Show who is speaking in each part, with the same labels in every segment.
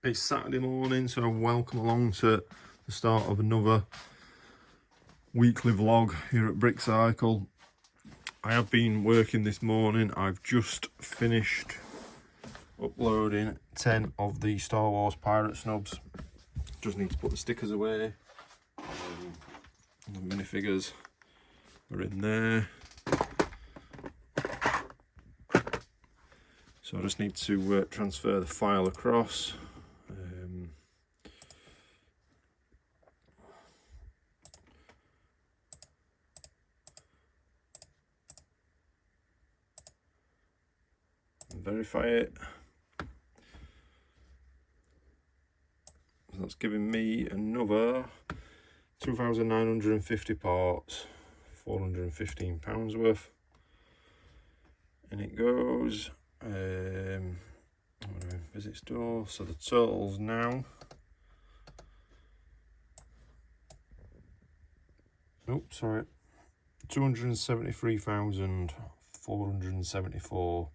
Speaker 1: It's Saturday morning, so welcome along to the start of another weekly vlog here at Brickcycle. I have been working this morning. I've just finished uploading 10 of the Star Wars pirate snubs. Just need to put the stickers away. The minifigures are in there. So I just need to transfer the file across. Verify it. So that's giving me another 2,950 parts, £415 worth. And it goes. Visit store. So the totals now. Oops, sorry. 273,474.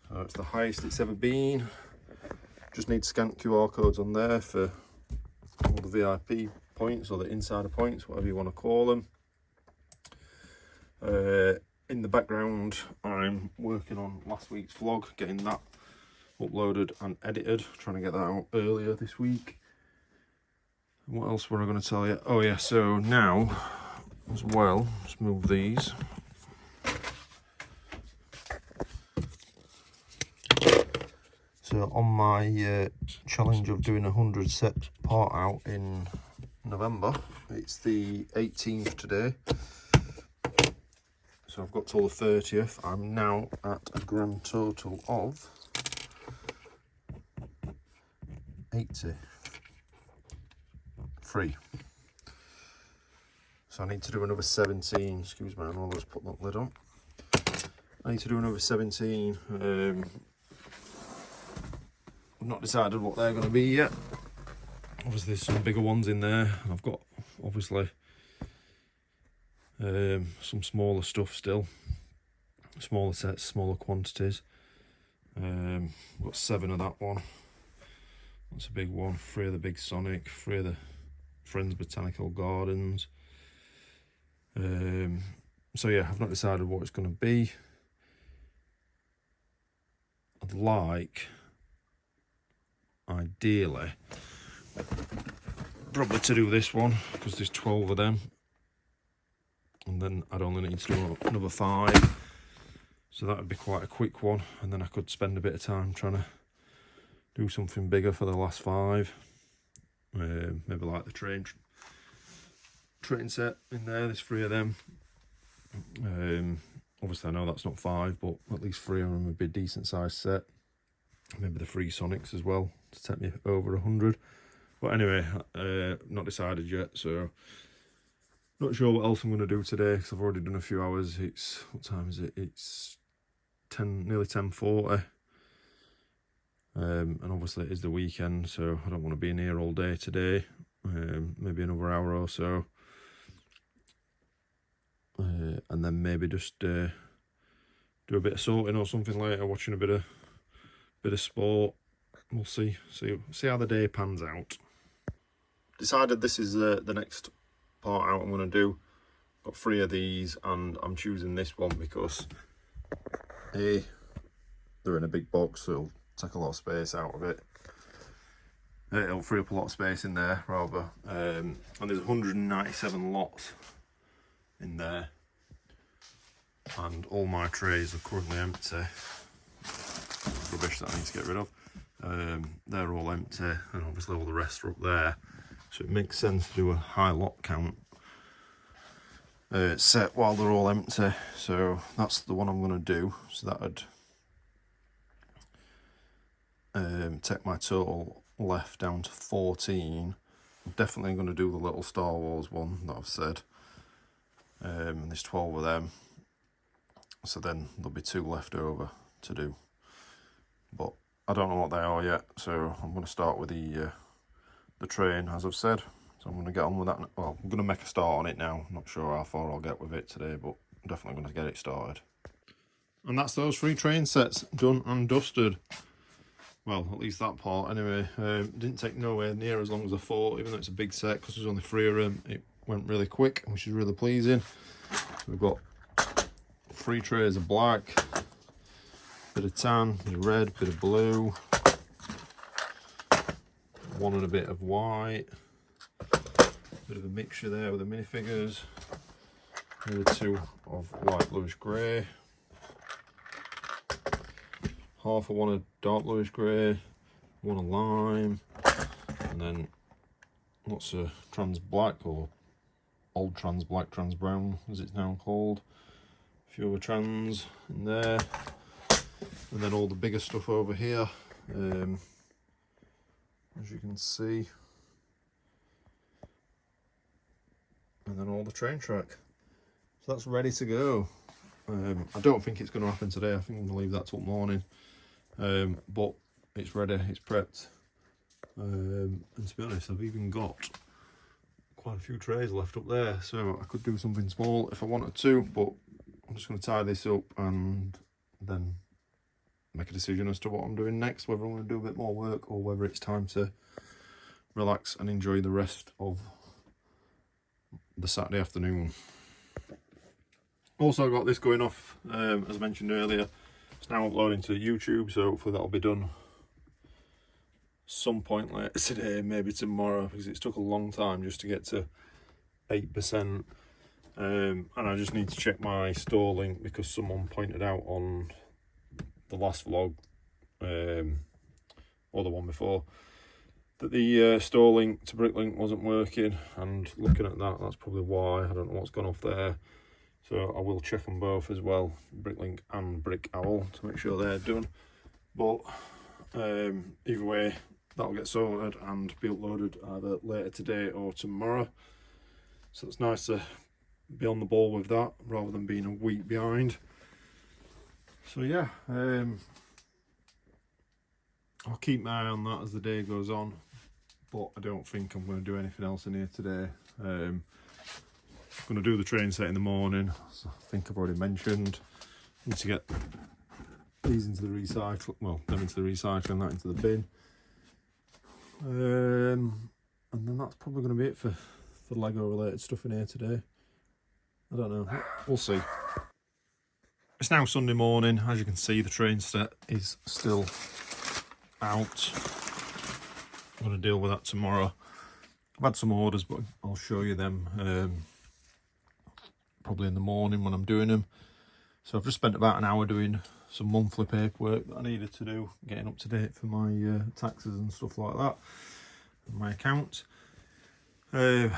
Speaker 1: So it's the highest it's ever been. Just need to scan QR codes on there for all the VIP points or the insider points, whatever you want to call them. In the background, I'm working on last week's vlog, getting that uploaded and edited, trying to get that out earlier this week. What else were I going to tell you? Oh yeah, so now as well, let's move these. So on my challenge of doing 100 set part out in November, it's the 18th today. So I've got till the 30th. I'm now at a grand total of 83. So I need to do another 17. Excuse me, I'll just put that lid on. I need to do another 17. I've not decided what they're going to be yet. Obviously there's some bigger ones in there. I've got obviously some smaller stuff still. Smaller sets, smaller quantities. I've got 7 of that one. That's a big one. 3 of the big Sonic, 3 of the Friends Botanical Gardens. So yeah, I've not decided what it's going to be. I'd like, ideally, probably to do this one because there's 12 of them, and then I'd only need to do another 5, so that would be quite a quick one, and then I could spend a bit of time trying to do something bigger for the last 5. Maybe like the train set in there. There's 3 of them. Obviously I know that's not 5, but at least 3 of them would be a decent sized set. Maybe the 3 Sonics as well to take me over 100. But anyway, not decided yet, so not sure what else I'm going to do today because I've already done a few hours. It's, what time is it? It's nearly 10:40. And obviously it is the weekend, so I don't want to be in here all day today. Maybe another hour or so. And then maybe just do a bit of sorting or something later, watching a bit of sport. We'll see how the day pans out. Decided this is the next part out I'm going to do. Got 3 of these, and I'm choosing this one because A, they're in a big box, so it'll take a lot of space out of it. It'll free up a lot of space in there rather. And there's 197 lots in there, and all my trays are currently empty. Rubbish that I need to get rid of. They're all empty, and obviously all the rest are up there, so it makes sense to do a high lot count set while they're all empty. So that's the one I'm going to do. So that would take my total left down to 14. I'm definitely going to do the little Star Wars one that I've said. And there's 12 of them, so then there'll be 2 left over to do, but I don't know what they are yet, so I'm going to start with the train, as I've said. So I'm going to get on with that. Well, I'm going to make a start on it now. I'm not sure how far I'll get with it today, but I'm definitely going to get it started. And that's those 3 train sets done and dusted. Well, at least that part anyway. Didn't take nowhere near as long as I thought, even though it's a big set, because there's only 3 of them. It went really quick, which is really pleasing. So we've got 3 trays of black, bit of tan, bit of red, bit of blue, 1 and a bit of white, bit of a mixture there with the minifigures, the 2 of light bluish grey, half of 1 of dark bluish grey, 1 of lime, and then lots of trans black, or old trans black, trans brown as it's now called. A few other trans in there, and then all the bigger stuff over here, as you can see, and then all the train track. So that's ready to go. I don't think it's going to happen today. I think I'm going to leave that till morning. But it's ready, it's prepped. And to be honest, I've even got quite a few trays left up there, so I could do something small if I wanted to, but I'm just going to tie this up and then make a decision as to what I'm doing next, whether I'm going to do a bit more work or whether it's time to relax and enjoy the rest of the Saturday afternoon. Also got this going off, as I mentioned earlier. It's now uploading to YouTube, so hopefully that'll be done some point later today, maybe tomorrow, because it's took a long time just to get to 8%. And I just need to check my store link, because someone pointed out on the last vlog, or the one before, that the store link to Bricklink wasn't working, and looking at that, that's probably why. I don't know what's gone off there. So I will check them both as well, Bricklink and Brickowl, to make sure they're done. But either way, that'll get sorted and be uploaded either later today or tomorrow. So it's nice to be on the ball with that rather than being a week behind. So yeah, I'll keep my eye on that as the day goes on, but I don't think I'm going to do anything else in here today. I'm going to do the train set in the morning, so I think I've already mentioned. Need to get these into the recycle, well, them into the recycle and that into the bin. And then that's probably going to be it for Lego related stuff in here today. I don't know, we'll see. It's now Sunday morning. As you can see, the train set is still out. I'm going to deal with that tomorrow. I've had some orders, but I'll show you them probably in the morning when I'm doing them. So I've just spent about an hour doing some monthly paperwork that I needed to do, getting up to date for my taxes and stuff like that, and my account. I've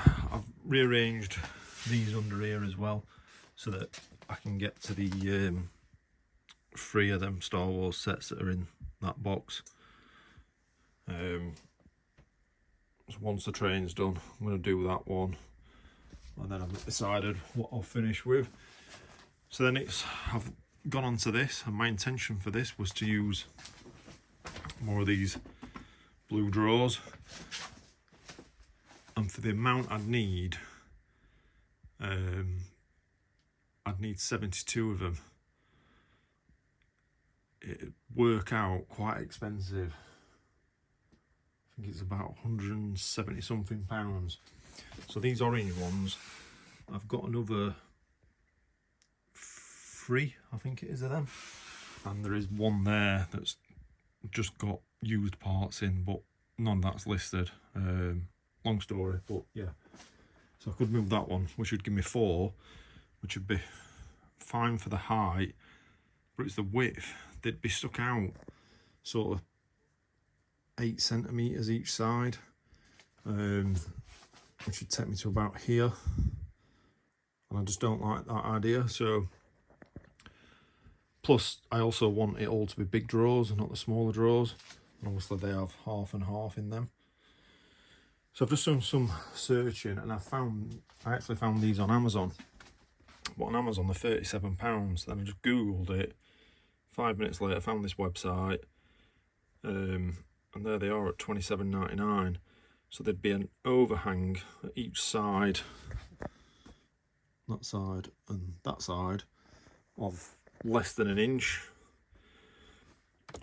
Speaker 1: rearranged these under here as well, so that I can get to the 3 of them Star Wars sets that are in that box. So once the train's done, I'm going to do that one, and then I've decided what I'll finish with. So then I've gone on to this, and my intention for this was to use more of these blue drawers, and for the amount I'd need 72 of them. It'd work out quite expensive. I think it's about 170 something pounds. So these orange ones, I've got another 3, I think it is, of them, and there is one there that's just got used parts in, but none that's listed. Long story, but yeah. So I could move that one, which would give me 4, which would be fine for the height, but it's the width. They'd be stuck out sort of 8 centimeters each side, which would take me to about here, and I just don't like that idea. So plus I also want it all to be big drawers and not the smaller drawers, and obviously they have half and half in them. So I've just done some searching, and I actually found these on Amazon, but on Amazon they're £37. Then I just googled it, 5 minutes later I found this website, and there they are at £27.99. So there'd be an overhang at each side, that side and that side, of less than an inch.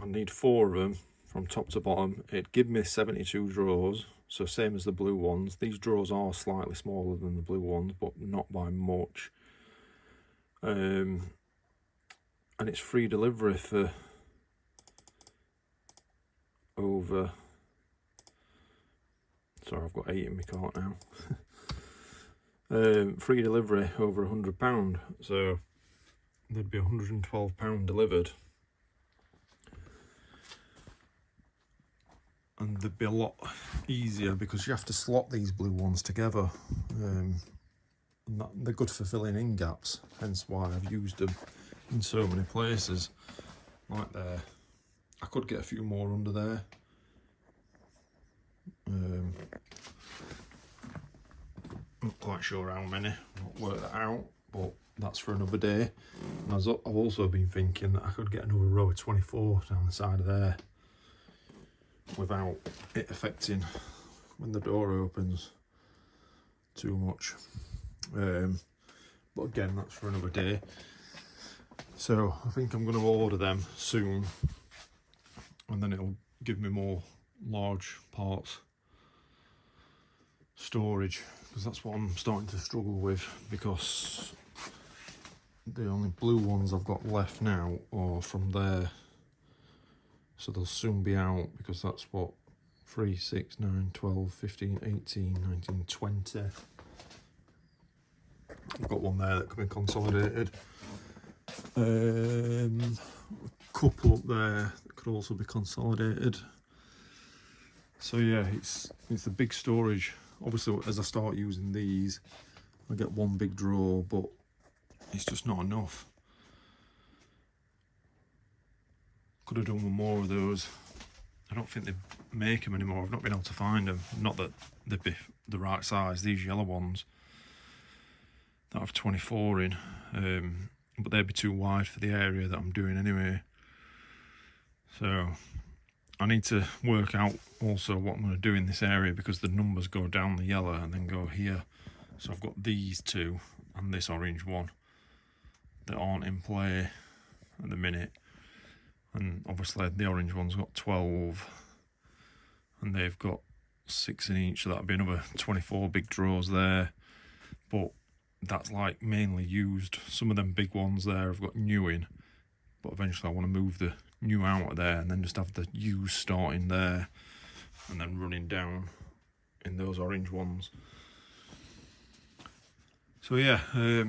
Speaker 1: I need 4 of them from top to bottom. It'd give me 72 drawers, so same as the blue ones. These drawers are slightly smaller than the blue ones, but not by much. And it's free delivery for over, sorry, I've got 8 in my cart now. Free delivery over £100, so there'd be £112 delivered, and they'd be a lot easier because you have to slot these blue ones together. They're good for filling in gaps, hence why I've used them in so many places. Like there, I could get a few more under there. Not quite sure how many, I'll work that out, but that's for another day. And I've also been thinking that I could get another row of 24 down the side of there without it affecting when the door opens too much. But again, that's for another day. So I think I'm going to order them soon, and then it'll give me more large parts storage, because that's what I'm starting to struggle with, because the only blue ones I've got left now are from there, so they'll soon be out, because that's what 3, 6, 9, 12, 15, 18, 19, 20. I've got one there that can be consolidated. A couple up there that could also be consolidated. So yeah, it's a big storage. Obviously, as I start using these, I get one big drawer, but it's just not enough. Could have done with more of those. I don't think they make them anymore. I've not been able to find them. Not that they'd be the right size. These yellow ones that have 24 in, but they'd be too wide for the area that I'm doing anyway. So I need to work out also what I'm going to do in this area, because the numbers go down the yellow and then go here. So I've got these two and this orange one that aren't in play at the minute, and obviously the orange one's got 12 and they've got 6 in each, so that'd be another 24 big drawers there. But that's like mainly used. Some of them big ones there have got new in, but eventually I want to move the new out of there and then just have the used starting there and then running down in those orange ones. So yeah, I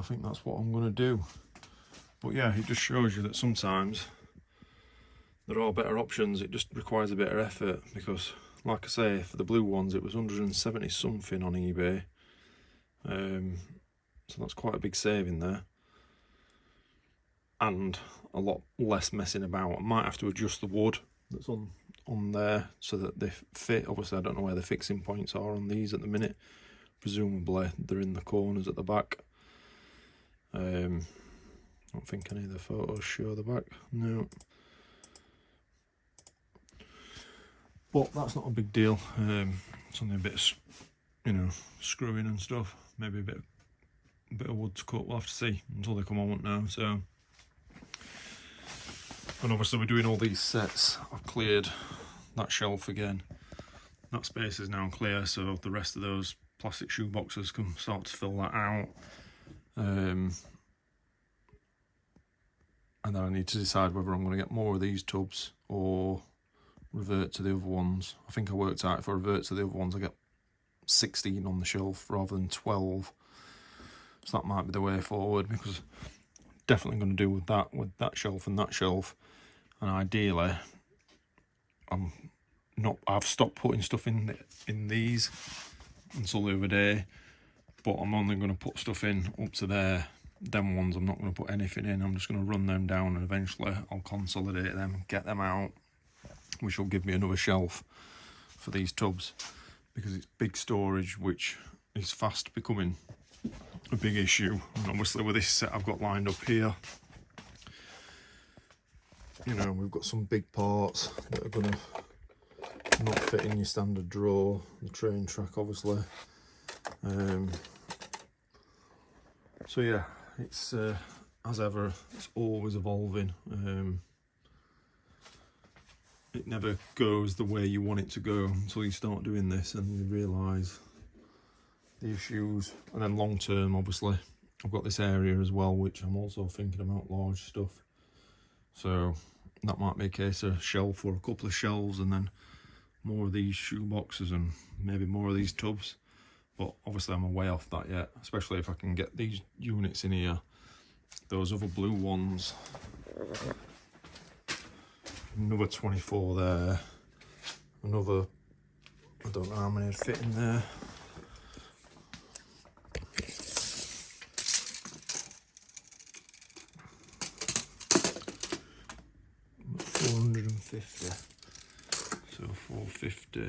Speaker 1: think that's what I'm going to do. But yeah, it just shows you that sometimes there are better options. It just requires a bit of effort, because like I say, for the blue ones it was 170 something on eBay, so that's quite a big saving there, and a lot less messing about. I might have to adjust the wood that's on there so that they fit. Obviously I don't know where the fixing points are on these at the minute. Presumably they're in the corners at the back. I don't think any of the photos show the back, no. But that's not a big deal. It's only a bit of, screwing and stuff. Maybe a bit of wood to cut. We'll have to see until they come on now. So, and obviously we're doing all these sets. I've cleared that shelf again. That space is now clear, so the rest of those plastic shoe boxes can start to fill that out. And then I need to decide whether I'm going to get more of these tubs or revert to the other ones. I think I worked out if I revert to the other ones I get 16 on the shelf rather than 12, so that might be the way forward, because definitely going to do with that shelf and that shelf. And ideally I've stopped putting stuff in these until the other day, but I'm only going to put stuff in up to there. Them ones I'm not going to put anything in. I'm just going to run them down, and eventually I'll consolidate them, get them out, which will give me another shelf for these tubs, because it's big storage, which is fast becoming a big issue. And obviously with this set I've got lined up here, we've got some big parts that are going to not fit in your standard drawer. The train track, obviously. So yeah, it's I as ever, it's always evolving. It never goes the way you want it to go until you start doing this and you realise the issues. And then long term, obviously, I've got this area as well, which I'm also thinking about large stuff. So that might be a case of shelf or a couple of shelves and then more of these shoe boxes and maybe more of these tubs. But obviously I'm way off that yet, especially if I can get these units in here. Those other blue ones, another 24 there, another, I don't know how many would fit in there. $450, so 450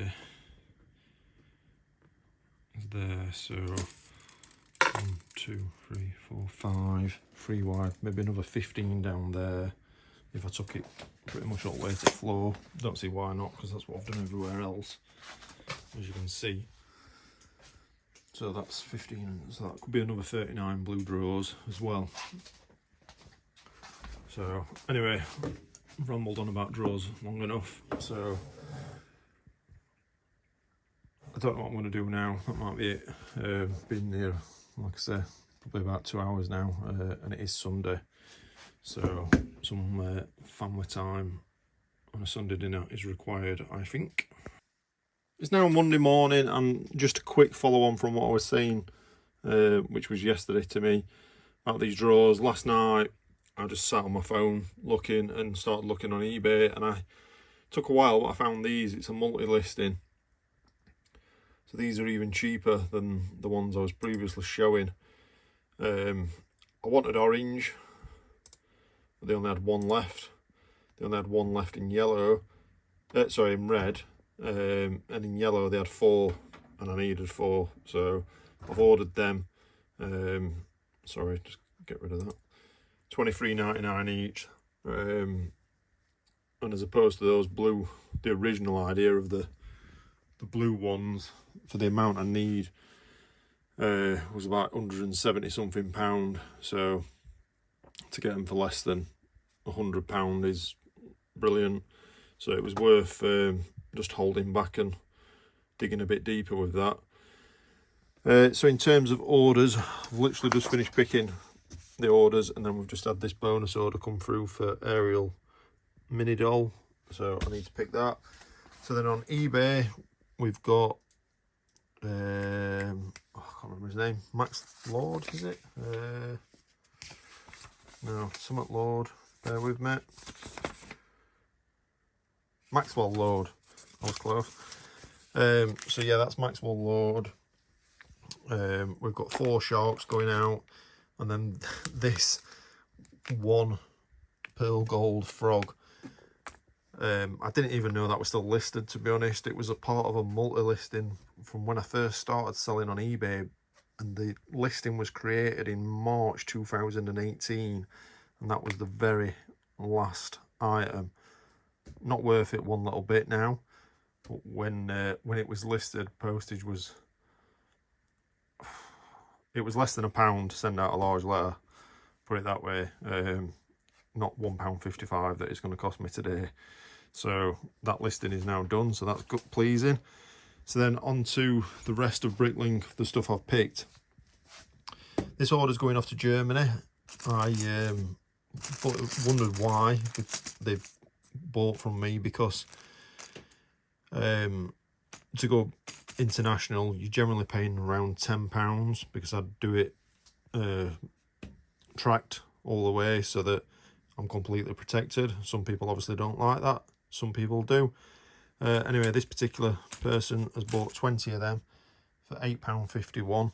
Speaker 1: is there, so 1, 2, 3, 4, 5, 3 wide, maybe another 15 down there if I took it pretty much all the way to the floor. Don't see why not, because that's what I've done everywhere else, as you can see. So that's 15, so that could be another 39 blue drawers as well. So anyway, I've rambled on about drawers long enough, so I don't know what I'm going to do now. That might be it. Been here, like I say, probably about 2 hours now, and it is Sunday, so some family time on a Sunday dinner is required, I think. It's now Monday morning, and just a quick follow on from what I was saying, which was yesterday to me, about these drawers. Last night I just sat on my phone looking and started looking on eBay, and I took a while, but I found these. It's a multi-listing, so these are even cheaper than the ones I was previously showing. I wanted orange, but they only had one left. They only had one left in yellow, sorry, in red, and in yellow they had 4, and I needed 4, so I've ordered them. Sorry, just get rid of that. $23.99 each, and as opposed to those blue, the original idea of the blue ones, for the amount I need, was about 170 something pound. So to get them for less than £100 is brilliant. So it was worth just holding back and digging a bit deeper with that. So in terms of orders, I've literally just finished picking the orders, and then we've just had this bonus order come through for Ariel mini doll, so I need to pick that. So then on eBay we've got I can't remember his name, Max Lord, is it? No, something Lord, bear with me. Maxwell Lord, I was close. So yeah, that's Maxwell Lord. We've got 4 sharks going out, and then this one pearl gold frog. I didn't even know that was still listed, to be honest. It was a part of a multi-listing from when I first started selling on eBay, and the listing was created in March 2018, and that was the very last item. Not worth it one little bit now, but when it was listed, postage was, it was less than £1 to send out a large letter, put it that way. Not £1.55 that it's going to cost me today. So that listing is now done, so that's good, pleasing. So then on to the rest of Bricklink, the stuff I've picked. This order's going off to Germany. I wondered why they've bought from me, because to go international you're generally paying around £10, because I do it tracked all the way so that I'm completely protected. Some people obviously don't like that, some people do. Anyway, this particular person has bought 20 of them for £8.51.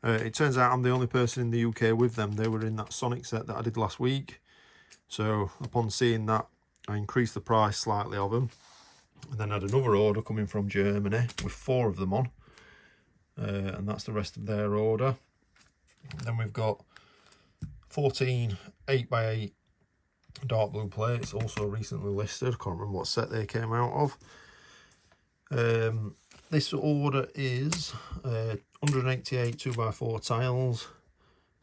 Speaker 1: It turns out I'm the only person in the UK with them. They were in that Sonic set that I did last week, so upon seeing that I increased the price slightly of them, and then had another order coming from Germany with 4 of them on, and that's the rest of their order. Then we've got 14 8x8 dark blue plates, also recently listed. Can't remember what set they came out of. This order is 188 2x4 tiles,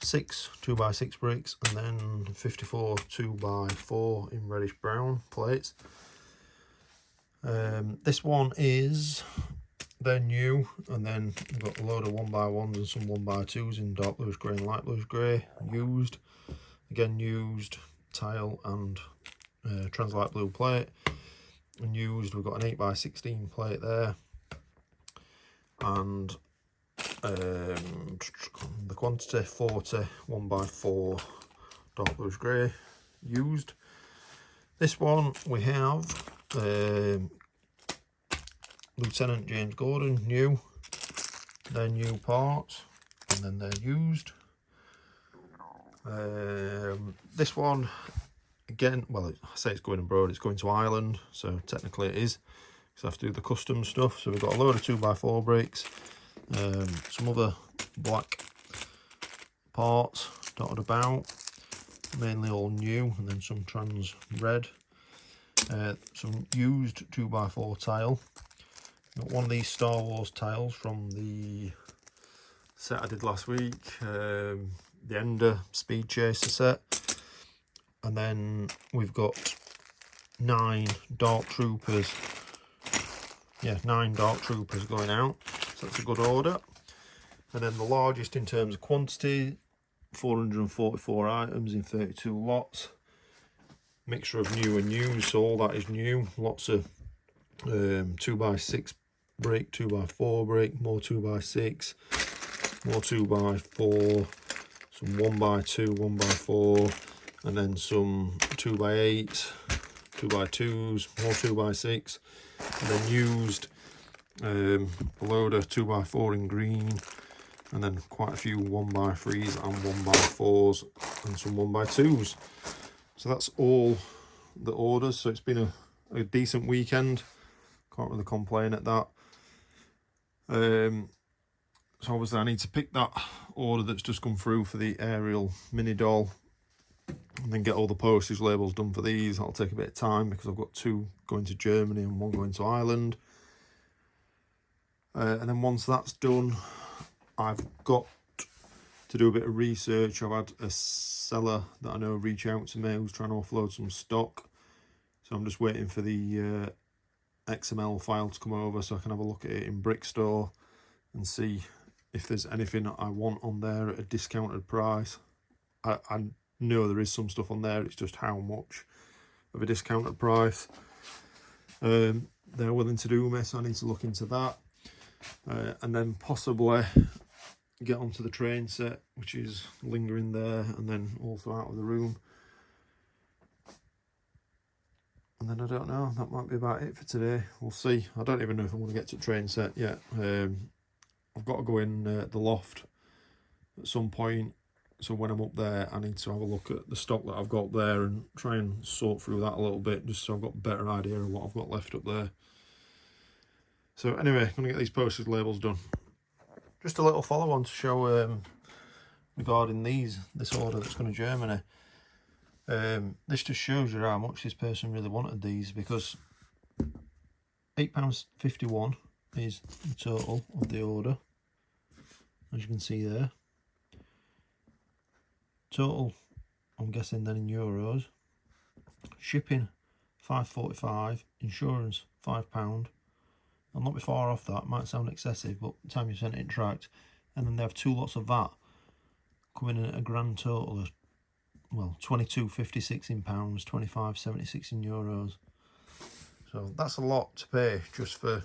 Speaker 1: 6 2x6 bricks, and then 54 2x4 in reddish brown plates. This one is they're new, and then we've got a load of 1x1s and some 1x2s in dark bluish grey and light bluish grey. Used, again used tile and translight blue plate. And used, we've got an 8x16 plate there, and the quantity 40 1x4 dark bluish grey. Used. This one we have Lieutenant James Gordon, new. They're new parts, and then they're used. This one, again, well, I say it's going abroad, it's going to Ireland, so technically it is, because I have to do the custom stuff. So we've got a load of 2x4 bricks, some other black parts dotted about, mainly all new, and then some trans red. Some used 2x4 tile. Got one of these Star Wars tiles from the set I did last week, the Ender Speed Chaser set. And then we've got 9 Dark Troopers. Yeah, 9 Dark Troopers going out, so that's a good order. And then the largest in terms of quantity, 444 items in 32 lots. Mixture of new and used, so all that is new. Lots of 2x6 brick, 2x4 brick, more 2x6, more 2x4, some 1x2, 1x4, and then some 2x8, 2x2s, more 2x6, and then used a load of 2x4 in green, and then quite a few 1x3s and 1x4s, and some 1x2s. So that's all the orders. So it's been a decent weekend. Can't really complain at that. So obviously I need to pick that order that's just come through for the aerial mini doll, and then get all the postage labels done for these. That'll take a bit of time because I've got 2 going to Germany and 1 going to Ireland. And then once that's done, I've got to do a bit of research. I've had a seller that I know reach out to me who's trying to offload some stock. So I'm just waiting for the XML file to come over so I can have a look at it in Brickstore and see if there's anything I want on there at a discounted price. I know there is some stuff on there, it's just how much of a discounted price they're willing to do me, so I need to look into that. And then possibly get onto the train set, which is lingering there, and then also out of the room. And then I don't know, that might be about it for today. We'll see. I don't even know if I'm going to get to the train set yet. I've got to go in the loft at some point. So when I'm up there, I need to have a look at the stock that I've got there and try and sort through that a little bit, just so I've got a better idea of what I've got left up there. So anyway, I'm going to get these postage labels done. Just a little follow-on to show regarding this order that's going to Germany. This just shows you how much this person really wanted these, because £8.51 is the total of the order, as you can see there. Total, I'm guessing then in euros. Shipping £5.45, insurance £5. I'll not be far off that. Might sound excessive, but the time you sent it tracked. And then they have 2 lots of VAT, coming in at a grand total of, well, 22.56 in pounds, 25.76 in euros. So that's a lot to pay just for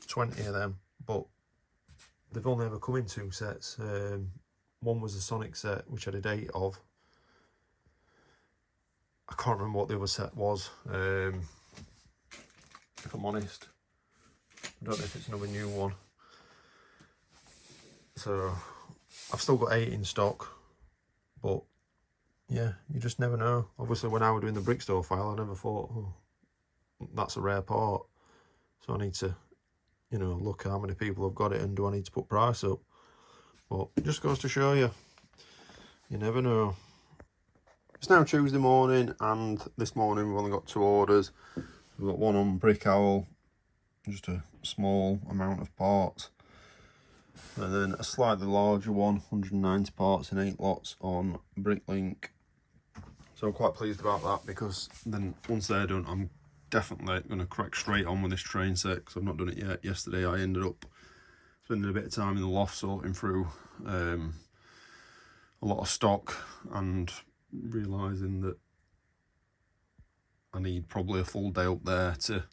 Speaker 1: 20 of them, but they've only ever come in 2 sets. One was the Sonic set, which I did 8 of. I can't remember what the other set was, if I'm honest. I don't know if it's another new one. So I've still got 8 in stock, but yeah, you just never know. Obviously when I was doing the Brickstore file, I never thought, oh, that's a rare part. So I need to, you know, look how many people have got it and do I need to put price up. But it just goes to show you, you never know. It's now Tuesday morning, and this morning we've only got 2 orders. We've got one on Brickowl, just a small amount of parts. and then a slightly larger one, 190 parts in 8 lots on Bricklink. So I'm quite pleased about that, because then once they're done, I'm definitely going to crack straight on with this train set, because I've not done it yet. Yesterday I ended up spending a bit of time in the loft sorting through a lot of stock and realising that I need probably a full day up there to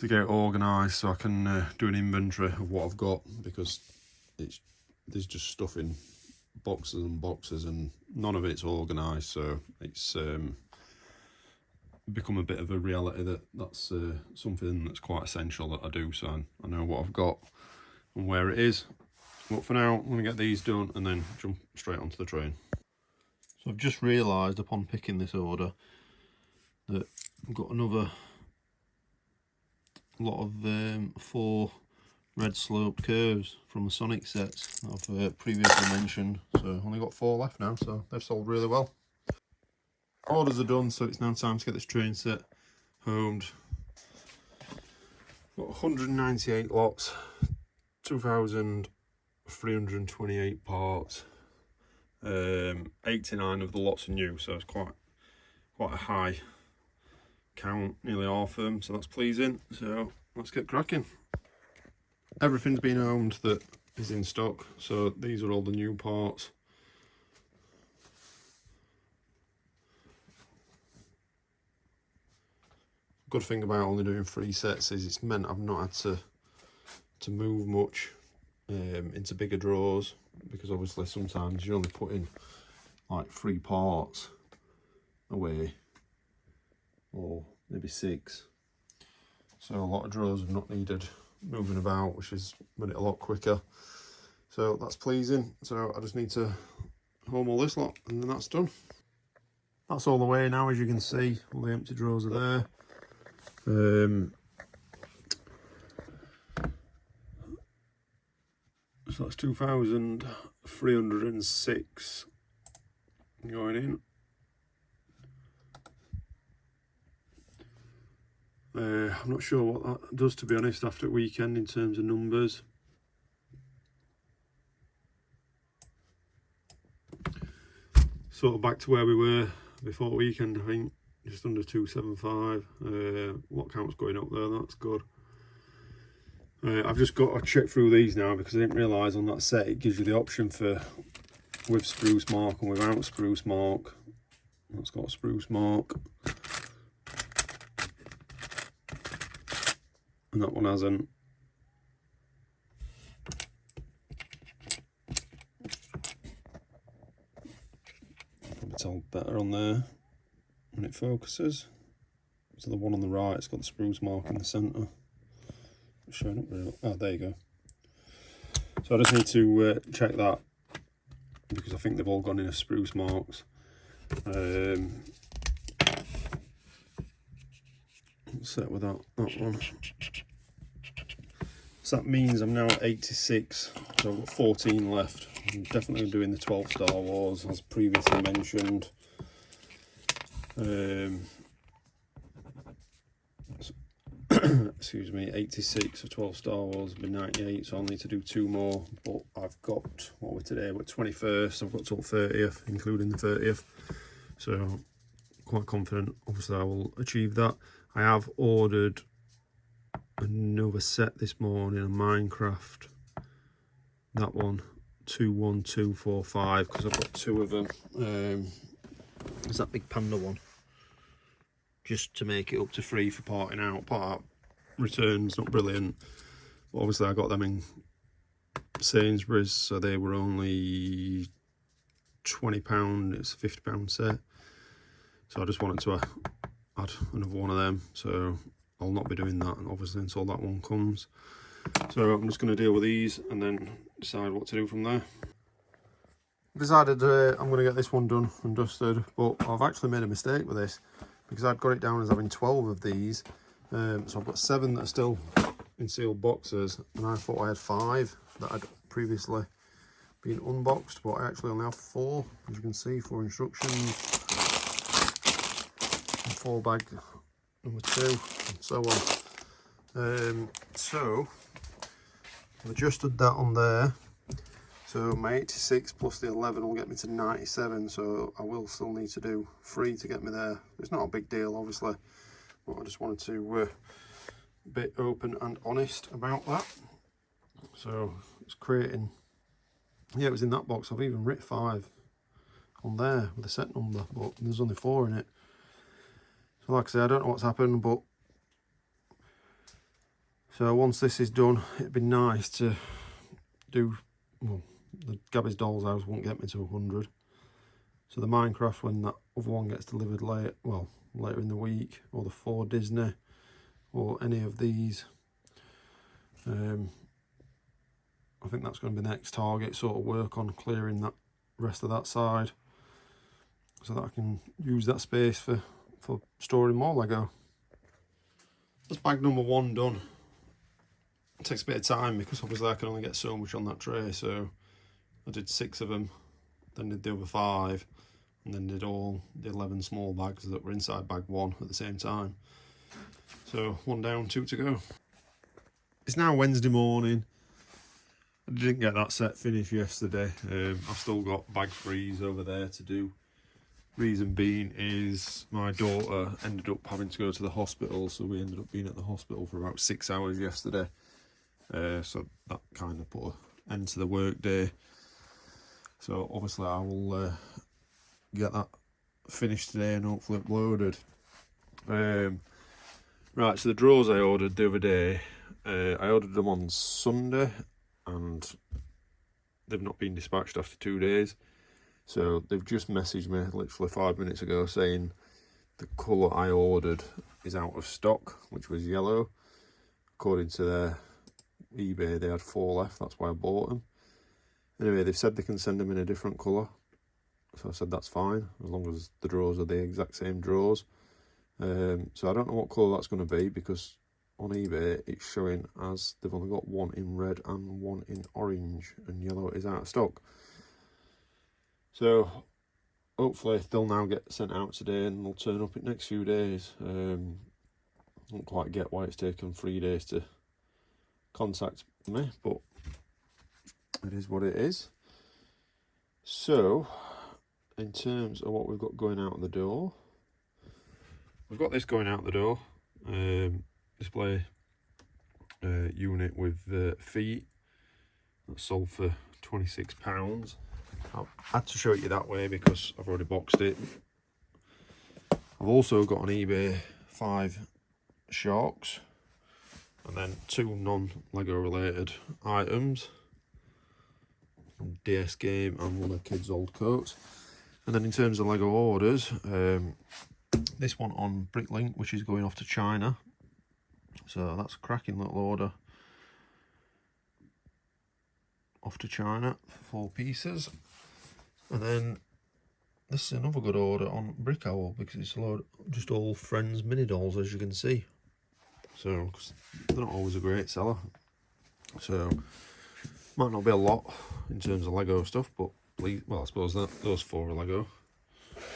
Speaker 1: get it organised, so I can do an inventory of what I've got, because there's just stuff in boxes and boxes and none of it's organised. So it's become a bit of a reality that's something that's quite essential that I do, so I know what I've got and where it is. But for now, I'm going to get these done and then jump straight onto the train. So I've just realised upon picking this order that I've got another lot of 4 red sloped curves from the Sonic sets that I've previously mentioned. So I've only got 4 left now, so they've sold really well. Orders are done, so it's now time to get this train set homed. Got 198 lots, 2,328 parts. 89 of the lots are new, so it's quite a high count, nearly half of them, so that's pleasing. So let's get cracking. Everything's been homed that is in stock, so these are all the new parts. Good thing about only doing 3 sets is it's meant I've not had to move much into bigger drawers, because obviously sometimes you're only putting like 3 parts away, or maybe 6, so a lot of drawers have not needed moving about, which has made it a lot quicker, so that's pleasing. So I just need to home all this lot and then that's done. That's all the way now, as you can see, all the empty drawers are there. So that's 2,306 going in. I'm not sure what that does, to be honest, after the weekend in terms of numbers. Sort of back to where we were before the weekend, I think, just under 275. What count's going up there, that's good. I've just got to check through these now, because I didn't realise on that set it gives you the option for with spruce mark and without spruce mark. That's got a spruce mark, and that one hasn't. Probably tell better on there when it focuses. So the one on the right, it's got the spruce mark in the centre. It's showing up really. Oh, there you go. So I just need to check that, because I think they've all gone in as spruce marks. Set with that one. So that means I'm now at 86, so I've got 14 left. I'm definitely doing the 12 Star Wars, as previously mentioned. Excuse me, 86 of 12 Star Wars, been 98, so I'll need to do 2 more. But I've got, what we're today, we're 21st, I've got till 30th, including the 30th. So quite confident, obviously I will achieve that. I have ordered another set this morning, a Minecraft, that one, 21245, because I've got 2 of them. There's that big panda one, just to make it up to 3 for parting out. Part returns not brilliant, but obviously I got them in Sainsbury's, so they were only £20. It's a £50 set, so I just wanted to add another one of them, so I'll not be doing that obviously until that one comes. So I'm just going to deal with these and then decide what to do from there. I've decided I'm going to get this one done and dusted, but I've actually made a mistake with this, because I'd got it down as having 12 of these. So I've got 7 that are still in sealed boxes, and I thought I had 5 that had previously been unboxed, but I actually only have 4, as you can see, 4 instructions, and 4 bag number 2, and so on. So I've adjusted that on there. So my 86 plus the 11 will get me to 97, so I will still need to do 3 to get me there. It's not a big deal, obviously, but I just wanted to be open and honest about that. So it's creating, yeah, it was in that box. I've even written 5 on there with a set number, but there's only 4 in it. So like I say, I don't know what's happened, but so once this is done, it'd be nice to do, well, the Gabby's Doll's House won't get me to 100. So the Minecraft, when that other one gets delivered late, well, later in the week, or the 4 Disney, or any of these, I think that's going to be the next target, sort of work on clearing that rest of that side, so that I can use that space for storing more Lego. That's bag number 1 done. It takes a bit of time because obviously I can only get so much on that tray, so I did 6 of them, then did the other 5, and then did all the 11 small bags that were inside bag 1 at the same time. So 1 down, 2 to go. It's now Wednesday morning. I didn't get that set finished yesterday. I've still got bag 3s over there to do. Reason being is my daughter ended up having to go to the hospital, so we ended up being at the hospital for about 6 hours yesterday. So that kind of put an end to the work day. So obviously I will get that finished today and hopefully uploaded. Right, so the drawers I ordered the other day, I ordered them on Sunday and they've not been dispatched after 2 days. So they've just messaged me literally 5 minutes ago saying the colour I ordered is out of stock, which was yellow. According to their eBay, they had 4 left, that's why I bought them. Anyway, they've said they can send them in a different colour, so I said that's fine, as long as the drawers are the exact same drawers. So I don't know what colour that's going to be, because on eBay it's showing as they've only got 1 in red and 1 in orange, and yellow is out of stock. So hopefully they'll now get sent out today and they'll turn up in the next few days. I don't quite get why it's taken 3 days to contact me, but it is what it is. So in terms of what we've got going out the door, we've got this going out the door, display unit with feet that's sold for £26. I had to show it you that way because I've already boxed it. I've also got on eBay 5 sharks, and then 2 non-Lego related items, DS game and one of kids' old coats. And then in terms of Lego orders, this one on Bricklink, which is going off to China, so that's a cracking little order off to China for 4 pieces. And then this is another good order on Brickowl, because it's a load just all friends mini dolls, as you can see. So 'cause they're not always a great seller, so might not be a lot in terms of Lego stuff, but well, I suppose that those 4 are Lego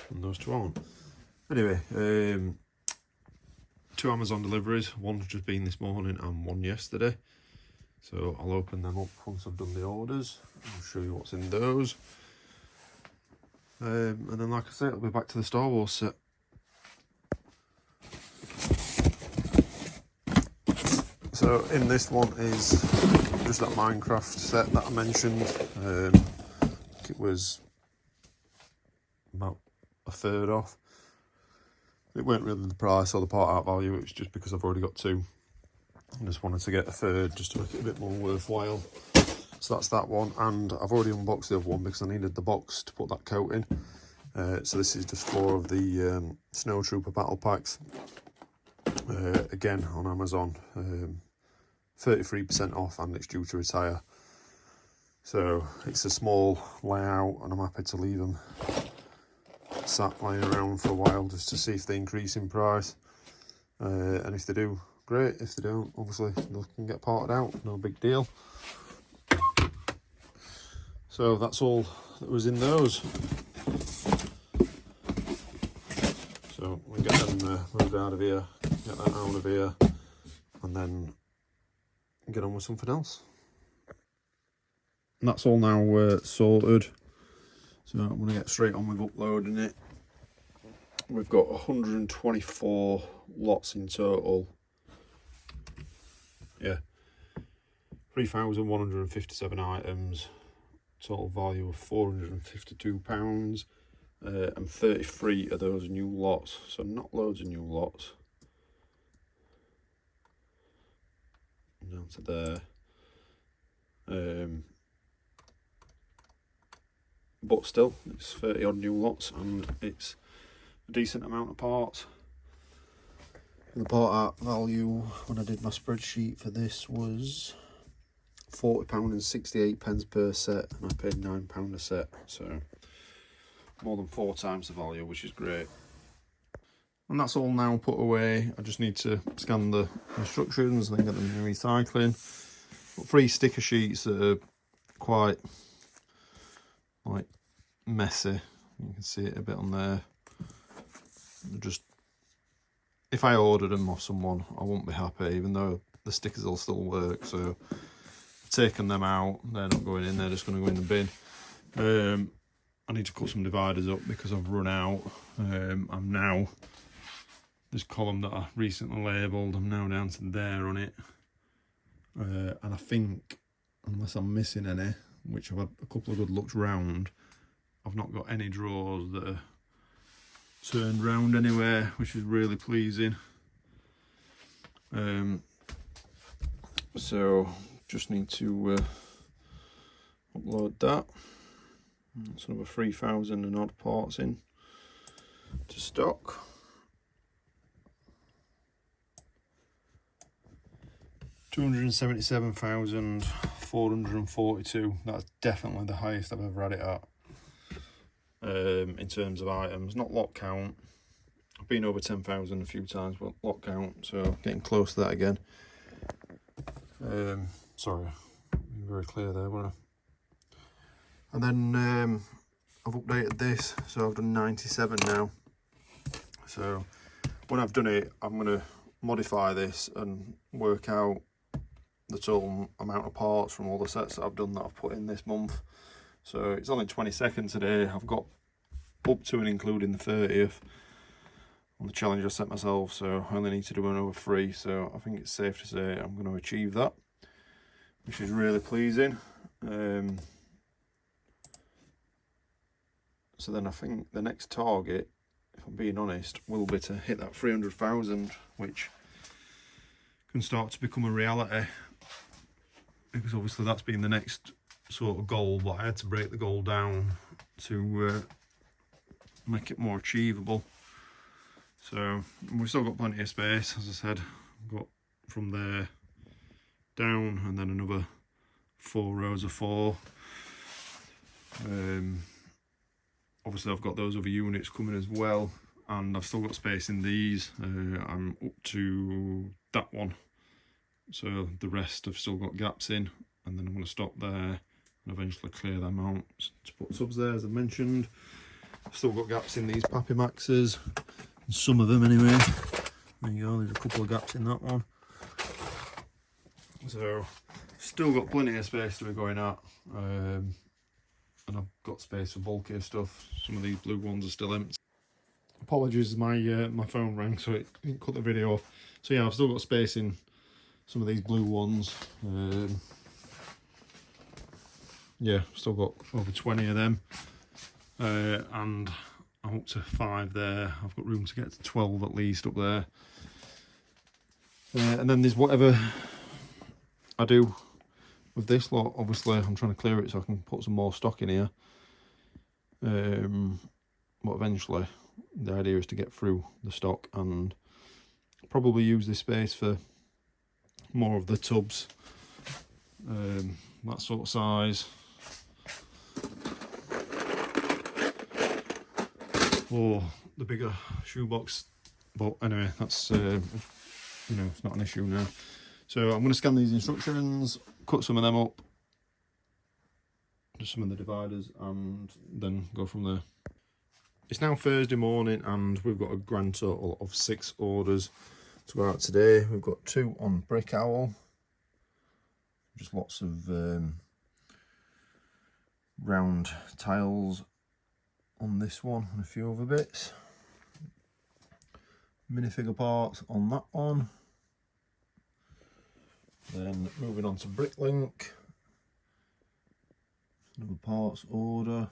Speaker 1: and those 2 aren't. Anyway, 2 Amazon deliveries, one's just been this morning and 1 yesterday. So I'll open them up once I've done the orders. I'll show you what's in those. And then, like I say, it'll be back to the Star Wars set. So in this one is just that Minecraft set that I mentioned. It was about a third off. It weren't really the price or the part out value, it was just because I've already got 2. I just wanted to get a third just to make it a bit more worthwhile. So that's that one, and I've already unboxed the other one because I needed the box to put that coat in. So this is just 4 of the Snow Trooper battle packs. Again on Amazon, 33% off, and it's due to retire. So it's a small layout, and I'm happy to leave them sat lying around for a while just to see if they increase in price. And if they do, great. If they don't, obviously they can get parted out, no big deal. So that's all that was in those. So we get them moved out of here, get that out of here, and then get on with something else. And that's all now sorted. So I'm going to get straight on with uploading it. We've got 124 lots in total. Yeah, 3,157 items, total value of £452, and 33 of those new lots, so not loads of new lots. Down to there. But still, it's 30 odd new lots, and it's a decent amount of parts. The part art value when I did my spreadsheet for this was £40.68 per set, and I paid £9 a set, so more than 4 times the value, which is great. And that's all now put away. I just need to scan the instructions and then get them in recycling. Got 3 sticker sheets that are quite like messy. You can see it a bit on there. Just, if I ordered them off someone, I won't be happy, even though the stickers will still work. So I've taken them out. They're not going in, they're just going to go in the bin. I need to cut some dividers up because I've run out. I'm now, this column that I recently labelled, I'm now down to there on it. And I think, unless I'm missing any, which I've had a couple of good looks round, I've not got any drawers that are turned round anywhere, which is really pleasing. So just need to upload that. That's another 3,000 and odd parts in to stock. £277,442. That's definitely the highest I've ever had it at. In terms of items, not lot count. I've been over 10,000 a few times, but lot count, so getting close to that again. Sorry, being very clear there, wasn't I? And then I've updated this, so I've done 97 now. So when I've done it, I'm going to modify this and work out the total amount of parts from all the sets that I've done that I've put in this month. So it's only 22nd today. I've got up to and including the 30th on the challenge I set myself, so I only need to do another 3. So I think it's safe to say I'm going to achieve that, which is really pleasing. So then I think the next target, if I'm being honest, will be to hit that 300,000, which can start to become a reality, because obviously that's been the next sort of goal, but I had to break the goal down to make it more achievable. So we've still got plenty of space, as I said. I've got from there down and then another 4 rows of 4. Obviously I've got those other units coming as well, and I've still got space in these. I'm up to that one, so the rest I've still got gaps in, and then I'm going to stop there and eventually clear them out to put subs there, as I mentioned. I've still got gaps in these Pappy Maxes, some of them anyway. There you go, there's a couple of gaps in that one. So still got plenty of space to be going at, and I've got space for bulkier stuff. Some of these blue ones are still empty. Apologies, my phone rang, so it didn't cut the video off. So yeah, I've still got space in some of these blue ones. Yeah, still got over 20 of them, and I'm up to 5 there. I've got room to get to 12 at least up there. And then there's whatever I do with this lot. Obviously I'm trying to clear it so I can put some more stock in here, but eventually the idea is to get through the stock and probably use this space for more of the tubs, that sort of size, or the bigger shoebox. But anyway, that's you know, it's not an issue now. So I'm going to scan these instructions, cut some of them up, just some of the dividers, and then go from there. It's now Thursday morning and we've got a grand total of 6 orders to go out today. We've got 2 on Brickowl, just lots of round tiles on this one and a few other bits. Minifigure parts on that one. Then moving on to Bricklink. Another parts order.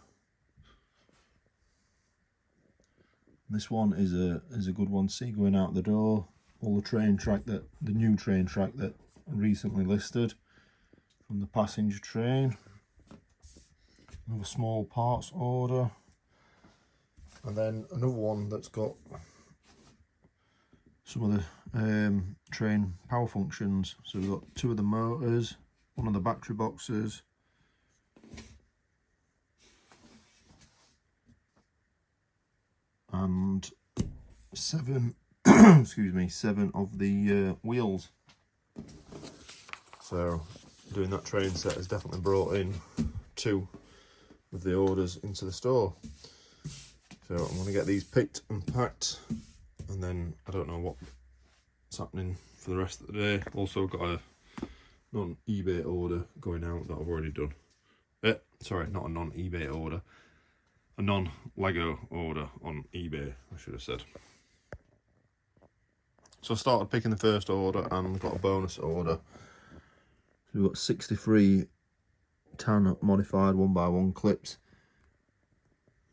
Speaker 1: This one is a good one to see going out the door. All the train track the new train track that recently listed from the passenger train. Another small parts order. And then another one that's got some of the train power functions. So we've got 2 of the motors, 1 of the battery boxes, and 7 excuse me, 7 of the wheels. So doing that train set has definitely brought in 2 of the orders into the store. So I'm going to get these picked and packed, and then I don't know what's happening for the rest of the day. Also got a non-eBay order going out that I've already done. Sorry, not a non-eBay order, a non-Lego order on eBay, I should have said. So I started picking the first order and got a bonus order. So we've got 63 tan modified 1x1 clips.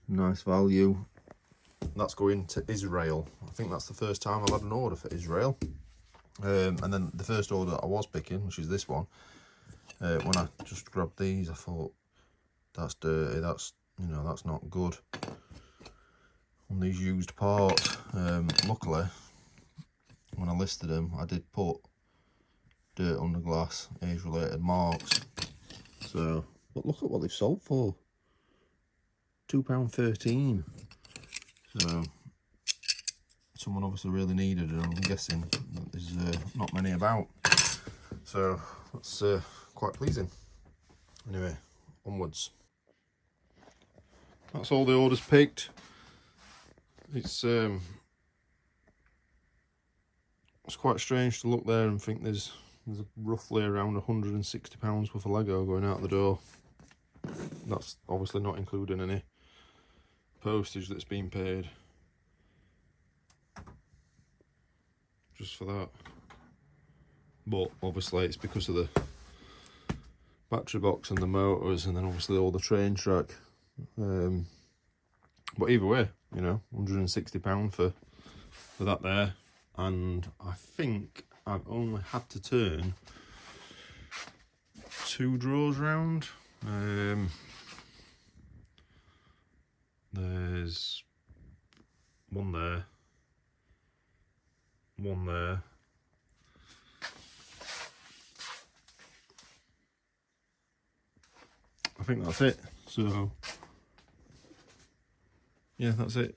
Speaker 1: Nice value. That's going to Israel. I think that's the first time I've had an order for Israel. And then the first order that I was picking, which is this one, when I just grabbed these, I thought, that's dirty, that's, you know, that's not good on these used parts. Luckily, when I listed them, I did put dirt under glass, age related marks. So, but look at what they've sold for. £2.13. So someone obviously really needed it, and I'm guessing that there's not many about. So that's quite pleasing. Anyway, onwards. That's all the orders picked. It's quite strange to look there and think there's roughly around £160 worth of Lego going out the door. That's obviously not including any postage that's been paid just for that. But obviously it's because of the battery box and the motors, and then obviously all the train track. But either way, you know, £160 for that there. And I think I've only had to turn 2 drawers round. There's one there, one there, I think that's it. So yeah, that's it.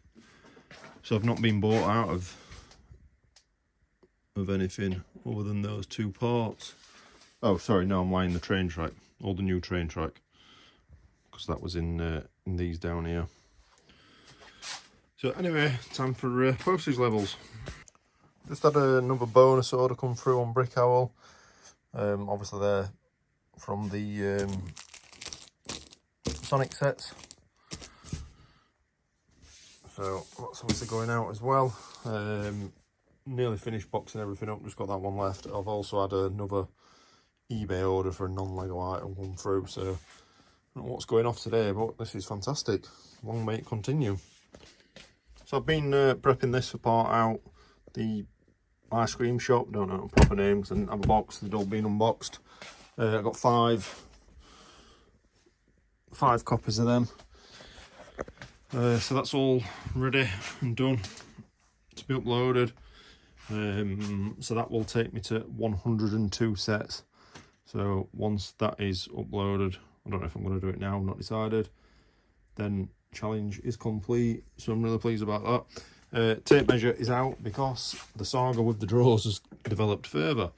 Speaker 1: So I've not been bought out of anything other than those 2 parts. Oh, sorry, no, I'm lying. The train track, all the new train track, because that was in these down here. So anyway, time for postage levels. Just had another bonus order come through on Brickowl. Obviously they're from the Sonic sets. So that's obviously going out as well. Nearly finished boxing everything up, just got that one left. I've also had another eBay order for a non-Lego item come through, so I don't know what's going off today, but this is fantastic. Long may it continue. So I've been prepping this for part out. The ice cream shop, don't know the proper names, and have a box, they'd all been unboxed. I got five copies of them. So that's all ready and done to be uploaded. So that will take me to 102 sets. So once that is uploaded, I don't know if I'm going to do it now, I'm not decided, then challenge is complete. So I'm really pleased about that. Tape measure is out because the saga with the drawers has developed further.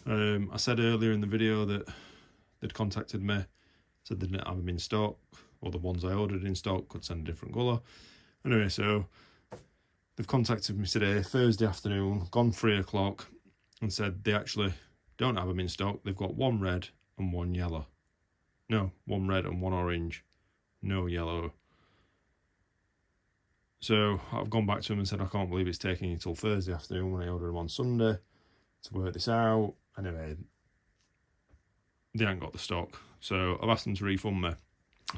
Speaker 1: I said earlier in the video that they'd contacted me, said they didn't have them in stock, or the ones I ordered in stock could send a different colour. Anyway, so they've contacted me today, Thursday afternoon, gone 3 o'clock, and said they actually don't have them in stock. They've got one red and one yellow. No, one red and one orange, no yellow. So I've gone back to them and said I can't believe it's taking until Thursday afternoon when I ordered them on Sunday to work this out. Anyway, they haven't got the stock, so I've asked them to refund me.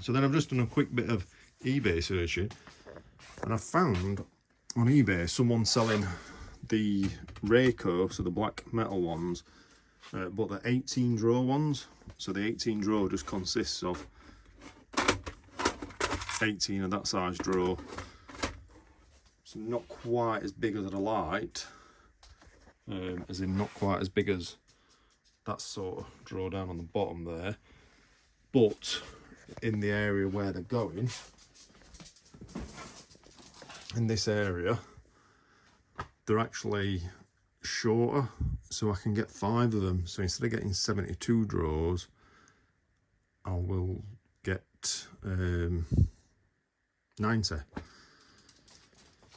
Speaker 1: So then I've just done a quick bit of eBay searching, and I found on eBay someone selling the Rayco, so the black metal ones, but the 18 drawer ones. So the 18 drawer just consists of 18 of that size drawer. So not quite as big as I'd have liked, as in not quite as big as that sort of drawer down on the bottom there, but in the area where they're going, in this area, they're actually shorter, so I can get 5 of them. So instead of getting 72 drawers, I will get 90.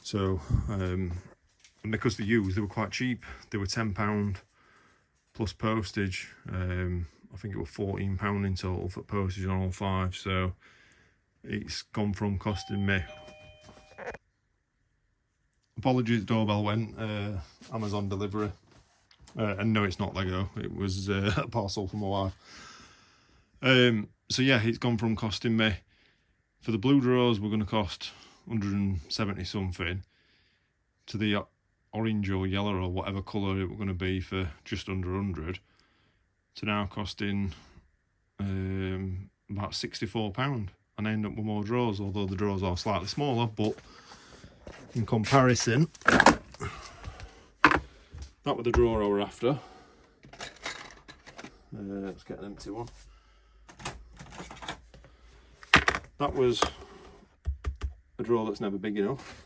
Speaker 1: So, and because they're used, they were quite cheap. They were £10 plus postage. I think it was £14 in total for postage on all 5. So it's gone from costing me, apologies, doorbell went, Amazon delivery. And no, it's not Lego, it was a parcel from my wife. So yeah, it's gone from costing me, for the blue drawers were going to cost 170 something, to the orange or yellow or whatever colour it were going to be for just under 100, to now costing about £64, and I end up with more drawers, although the drawers are slightly smaller, but in comparison, that was the drawer I were after. Let's get an empty one. That was a drawer that's never big enough.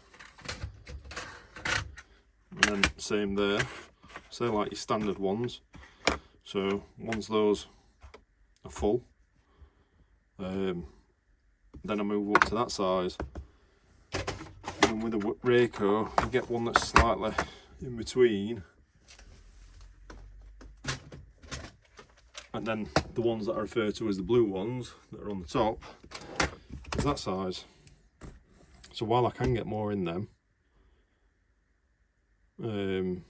Speaker 1: And then same there. So like your standard ones. So once those are full, then I move up to that size. And with a Rayco, you get one that's slightly in between. And then the ones that I refer to as the blue ones that are on the top is that size. So while I can get more in them, and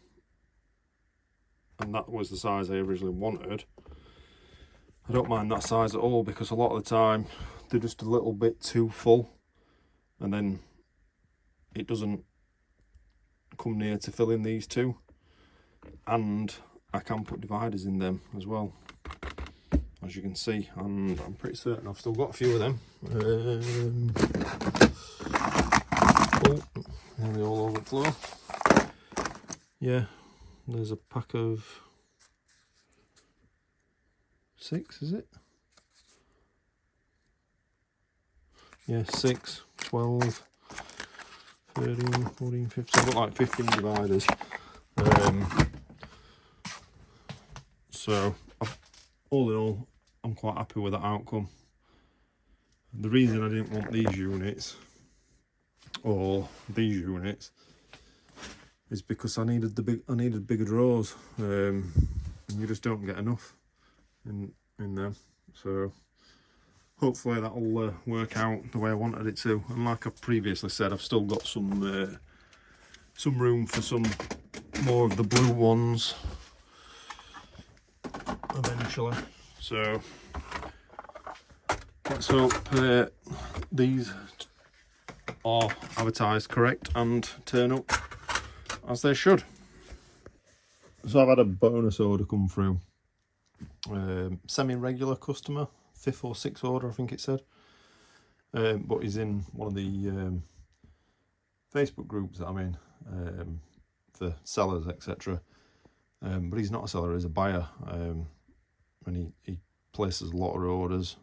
Speaker 1: that was the size I originally wanted, I don't mind that size at all, because a lot of the time they're just a little bit too full, and then it doesn't come near to filling these two. And I can put dividers in them as well, as you can see, and I'm pretty certain I've still got a few of them. Oh, nearly all over the floor. Yeah, there's a pack of 6, is it? Yeah, 6, 12, 13, 14, 15, I've got like 15 dividers. So all in all, I'm quite happy with that outcome. The reason I didn't want these units, or these units, is because I needed bigger drawers, and you just don't get enough in them. So hopefully that'll work out the way I wanted it to. And like I previously said, I've still got some room for some more of the blue ones eventually. So let's hope these are advertised correct and turn up as they should. So I've had a bonus order come through, semi-regular customer, 5th or 6th order I think it said, but he's in one of the Facebook groups that I'm in, for sellers, etc. But he's not a seller, he's a buyer, and he places a lot of orders.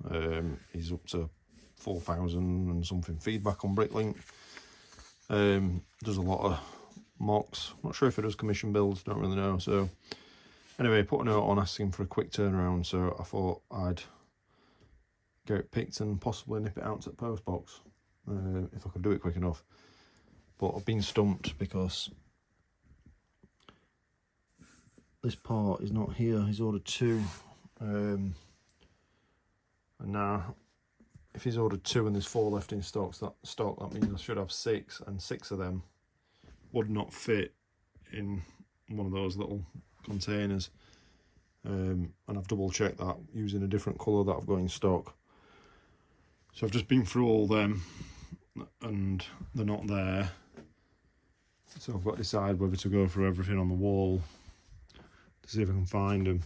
Speaker 1: He's up to 4,000 and something feedback on Bricklink. Does a lot of mocks. Not sure if it does commission builds, don't really know. So anyway, put a note on asking for a quick turnaround, so I thought I'd get it picked and possibly nip it out to the post box, if I could do it quick enough. But I've been stumped because this part is not here. He's ordered 2, and And now, if he's ordered 2 and there's 4 left in stock, that means I should have 6, and 6 of them would not fit in one of those little containers. And I've double checked that using a different colour that I've got in stock. So I've just been through all them and they're not there. So I've got to decide whether to go through everything on the wall to see if I can find them.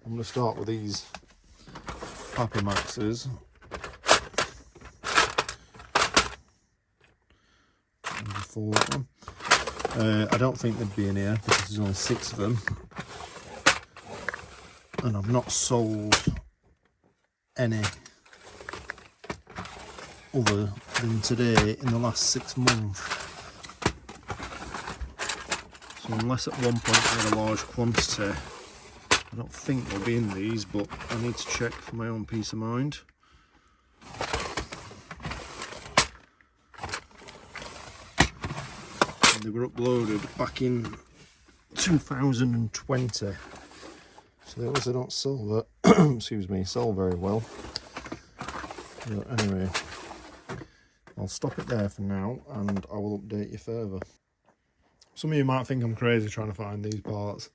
Speaker 1: I'm going to start with these Papa Maxes. I don't think they'd be in here because there's only 6 of them. And I've not sold any other than today in the last 6 months. So unless at one point I had a large quantity, I don't think they'll be in these, but I need to check for my own peace of mind. And they were uploaded back in 2020. So they obviously don't sell that, excuse me, sell very well. But anyway, I'll stop it there for now and I will update you further. Some of you might think I'm crazy trying to find these parts.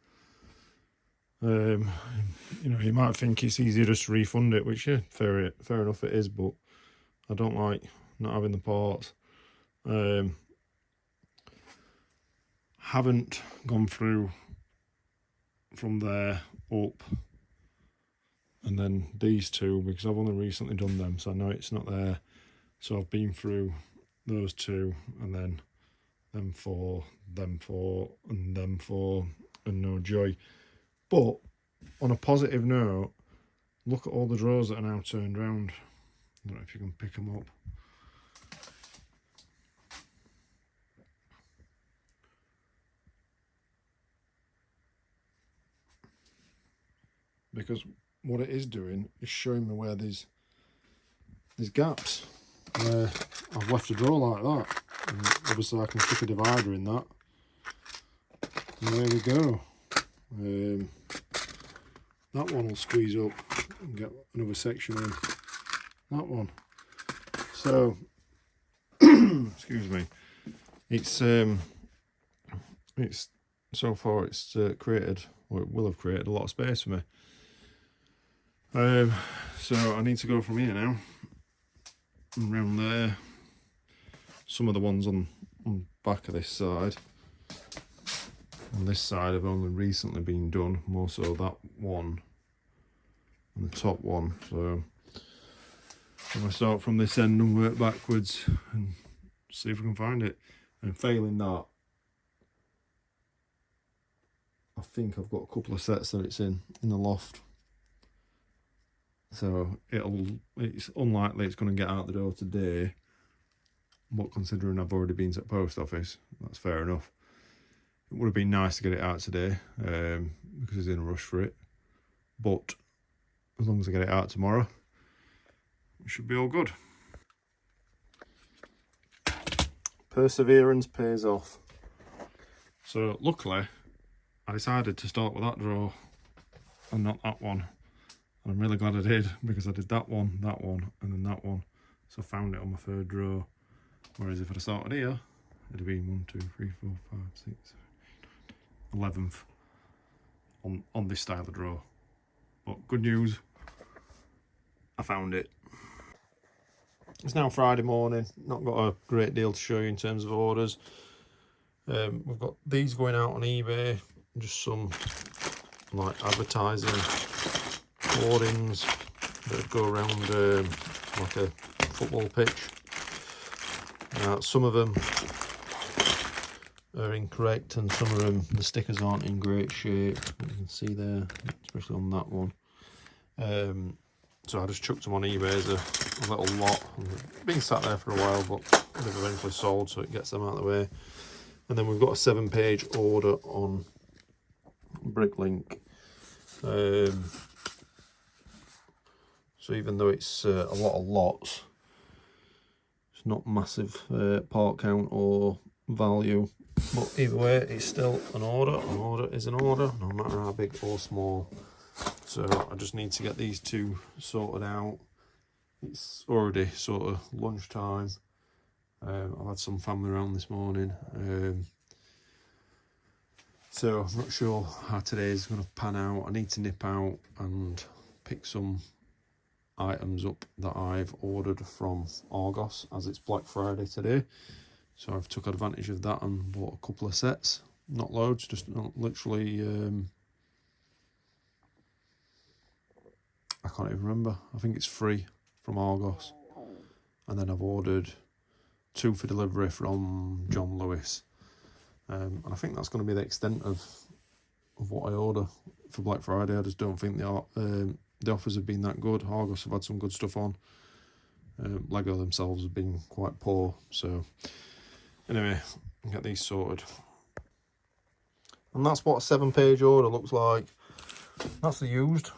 Speaker 1: You know, you might think it's easier just to refund it, which, yeah, fair enough it is, but I don't like not having the parts. Haven't gone through from there up and then these 2 because I've only recently done them, so I know it's not there. So I've been through those 2 and then them 4, and them 4, and no joy. But on a positive note, look at all the drawers that are now turned round. I don't know if you can pick them up. Because what it is doing is showing me where there's gaps. Where I've left a drawer like that. And obviously I can stick a divider in that. And there we go. That one will squeeze up and get another section in. That one. So, excuse me. It's so far it's created, or it will have created a lot of space for me. So I need to go from here now and round there. Some of the ones on back of this side. On this side have only recently been done, more so that one and the top one. So I'm going to start from this end and work backwards and see if we can find it. And failing that, I think I've got a couple of sets that it's in the loft. So it's unlikely it's going to get out the door today. But considering I've already been to the post office, that's fair enough. It would have been nice to get it out today because he's in a rush for it. But as long as I get it out tomorrow, it should be all good. Perseverance pays off. So luckily, I decided to start with that drawer and not that one. And I'm really glad I did, because I did that one, and then that one. So I found it on my 3rd drawer. Whereas if I'd have started here, it'd have been 1, 2, 3, 4, 5, 6, 11th on this style of drawer. But good news, I found it. It's now Friday morning, not got a great deal to show you in terms of orders. We've got these going out on eBay, just some like advertising hoardings that go around like a football pitch. Some of them are incorrect and some of them, the stickers aren't in great shape. You can see there, especially on that one. So I just chucked them on eBay as a little lot. They've been sat there for a while, but they've eventually sold, so it gets them out of the way. And then we've got a 7-page order on Bricklink. So even though it's a lot of lots, it's not massive part count or value, but either way it's still an order. An order is an order, no matter how big or small. So I just need to get these two sorted out. It's already sort of lunchtime. I've had some family around this morning. So I'm not sure how today is going to pan out. I need to nip out and pick some items up that I've ordered from Argos, as it's Black Friday today. So I've took advantage of that and bought a couple of sets. Not loads, just literally, I can't even remember. I think it's 3 from Argos. And then I've ordered 2 for delivery from John Lewis. And I think that's going to be the extent of what I order for Black Friday. I just don't think the offers have been that good. Argos have had some good stuff on. Lego themselves have been quite poor. So anyway, I'll get these sorted. And that's what a 7-page order looks like. That's the used.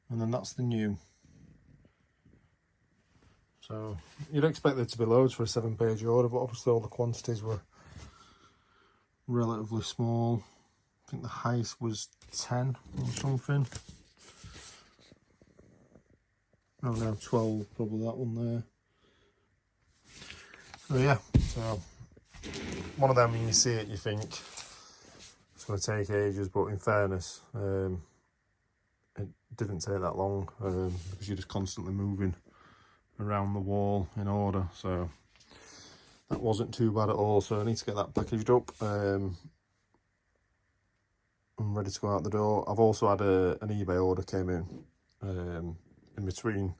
Speaker 1: And then that's the new. So you'd expect there to be loads for a 7-page order, but obviously all the quantities were relatively small. I think the highest was 10 or something. Oh no, 12, probably that one there. So yeah, so one of them, when you see it, you think it's going to take ages, but in fairness, it didn't take that long, because you're just constantly moving around the wall in order, so that wasn't too bad at all. So I need to get that packaged up. I'm ready to go out the door. I've also had an eBay order came in between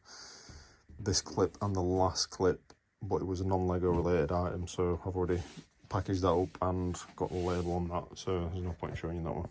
Speaker 1: this clip and the last clip, but it was a non-Lego related item, so I've already packaged that up and got the label on that, so there's no point showing you that one.